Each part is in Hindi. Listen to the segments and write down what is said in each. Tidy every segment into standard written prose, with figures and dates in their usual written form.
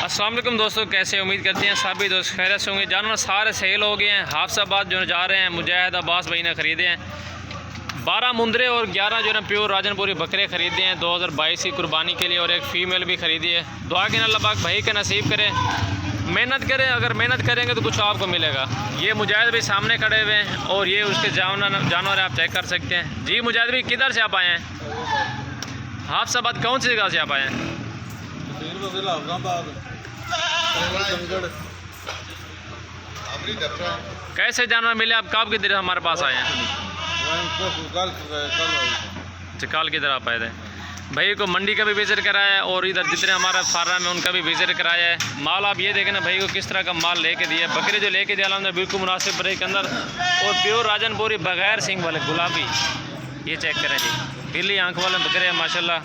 अस्सलाम वालेकुम दोस्तों, कैसे उम्मीद करते हैं सभी दोस्त खैरियत से होंगे। जानवर सारे सेल हो गए हैं। हाफसाबाद जो जा रहे हैं मुजाहिद अब्बास भाई ने ख़रीदे हैं 12 मुंदरे और 11 जो है प्योर राजनपुरी बकरे ख़रीदे हैं 2022 की कुर्बानी के लिए, और एक फ़ीमेल भी ख़रीदी है। दुआ के अल्लाह पाक भाई का नसीब करे, मेहनत करें। अगर मेहनत करेंगे तो कुछ आपको मिलेगा। ये मुजाहिद भाई सामने खड़े हुए हैं और ये उसके जानवर आप चेक कर सकते हैं। जी मुजाहिद भाई किधर से आप आए हैं? हाफसाबाद कौन सी जगह से आप आए हैं? कैसे जानवर मिले आप? कब की तरह हमारे पास आए हैं? कल की तरह आप आए थे। भाई को मंडी का भी विजिट कराया है और इधर जितने हमारा फार्म है उनका भी विजिट कराया है। माल आप ये देखें ना भाई को किस तरह का माल लेके दिया है। बकरे जो लेके दिया हमने बिल्कुल मुनासिब रेट के अंदर, और प्योर राजनपुरी बगैर सिंग वाले गुलाबी, ये चेक करें जी, पीली आंख वाले बकरे हैं माशाल्लाह।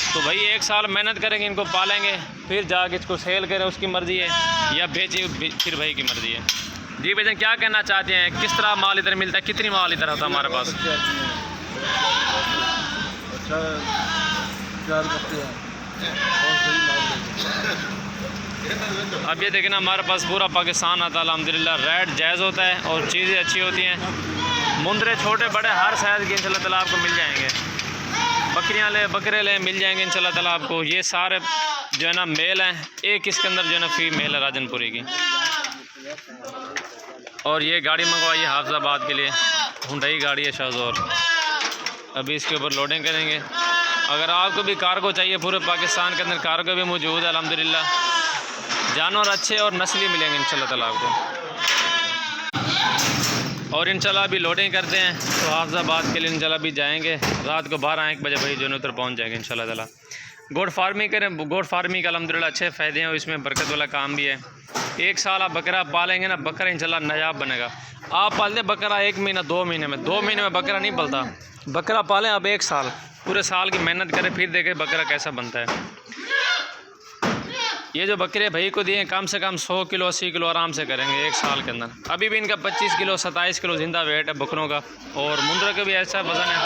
तो भाई 1 साल मेहनत करेंगे, इनको पालेंगे, फिर जाके इसको सेल करें, उसकी मर्ज़ी है, या बेचे फिर भाई की मर्ज़ी है। जी भाई क्या कहना चाहते हैं, किस तरह माल इधर मिलता है, कितनी माल इधर होता है हमारे पास? अब ये देखें ना, हमारे पास पूरा पाकिस्तान आता है अल्हम्दुलिल्लाह। रेट जायज़ होता है और चीज़ें अच्छी होती हैं। मुंदरे छोटे बड़े हर साइज़ के इंशाल्लाह ताला आपको मिल जाएंगे। बकरियां ले बकरे ले मिल जाएंगे इंशाल्लाह ताला आपको। ये सारे जो है ना मेल हैं, एक इसके अंदर जो है ना फीमेल है राजनपुरी की। और ये गाड़ी मंगवाई है हाफिजाबाद के लिए, हुंडई गाड़ी है शाहज़ोर। अभी इसके ऊपर लोडिंग करेंगे। अगर आपको भी कार्गो चाहिए, पूरे पाकिस्तान के अंदर कार्गो भी मौजूद है अल्हम्दुलिल्लाह। जानवर अच्छे और नस्ली मिलेंगे इंशाल्लाह ताला आपको। और इंशाल्लाह अभी लोडिंग करते हैं तो हाफिजाबाद के लिए इंशाल्लाह भी जाएंगे। रात को 12-1 बजे भाई जो है उधर पहुँच जाएंगे इंशाल्लाह ताला। गोट फार्मिंग करें, गोट फार्मिंग का अल्हम्दुलिल्लाह अच्छे फ़ायदे हैं और इसमें बरकत वाला काम भी है। 1 साल आप बकरा पालेंगे ना, बकरा इंशाल्लाह नायाब बनेगा। आप पालते बकरा 1 महीना 2 महीने में, 2 महीने में बकरा नहीं पलता। बकरा पालें अब 1 साल, पूरे साल की मेहनत करें, फिर देखें बकरा कैसा बनता है। ये जो बकरे भाई को दिए कम से कम 100 किलो 80 किलो आराम से करेंगे 1 साल के अंदर। अभी भी इनका 25 किलो 27 किलो जिंदा वेट है बकरों का, और मुंदरों का भी ऐसा वज़न है।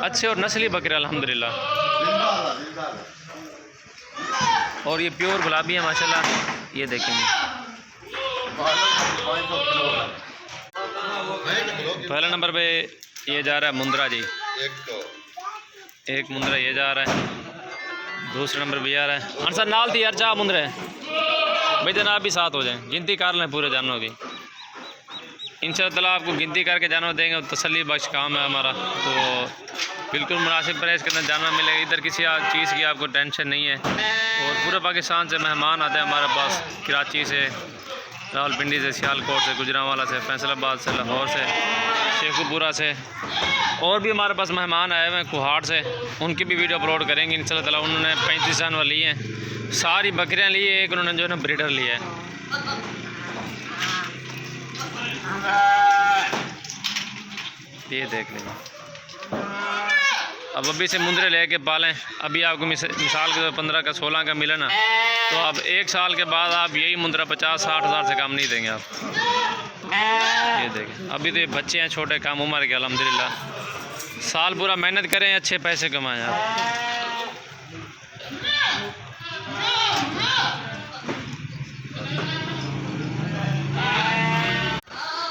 अच्छे और नस्ली बकरे अल्हम्दुलिल्लाह। और ये प्योर गुलाबी है माशाल्लाह, ये देखेंगे। पहले नंबर पे ये जा रहा है मुंदरा जी, एक मुंदरा ये जा रहा है। दूसरे नंबर भी आ रहा है। हाँ सर नाल थी यार, चाह मुंदरे भाई जनाब भी साथ हो जाएं, गिनती कर लें पूरे जानवरों की। इंशाअल्लाह ताला आपको गिनती करके जानवर देंगे और तसल्ली बख्श काम है हमारा। तो बिल्कुल मुनासिब प्राइस के अंदर जानवर मिलेगा। इधर किसी चीज़ की आपको टेंशन नहीं है। और पूरे पाकिस्तान से मेहमान आते हैं हमारे पास, कराची से, रावलपिंडी से, सियालकोट से, गुजरांवाला से, फैसलाबाद से, लाहौर से, शेखुपुरा से, और भी हमारे पास मेहमान आए हुए हैं कुहाड़ से। उनकी भी वीडियो अपलोड करेंगे इंशाल्लाह ताला। उन्होंने 35 जानवर लिए हैं, सारी बकरियां ली है, एक उन्होंने जो है ना ब्रीडर लिया है। ये देख लेंगे। अब अभी से मुंदरे लेके पालें। अभी आपको मिसाल के 15 का 16 का मिले ना, तो अब 1 साल के बाद आप यही मुंदरा 50-60 हज़ार से कम नहीं देंगे आप। ये देखें, अभी तो ये बच्चे हैं छोटे, कम उम्र के अल्हम्दुलिल्लाह। साल पूरा मेहनत करें, अच्छे पैसे कमाएं आप।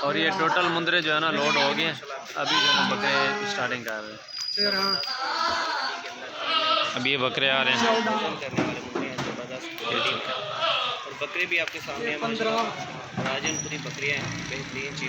और ये टोटल मुंदरे जो है ना लोड हो गए। अभी जो है बकरे स्टार्टिंग कर रहे हैं। अभी ये बकरे आ रहे हैं। और बकरे भी आपके सामने हैं, राजनपुरी बकरियाँ हैं, बेहतरीन चीज़।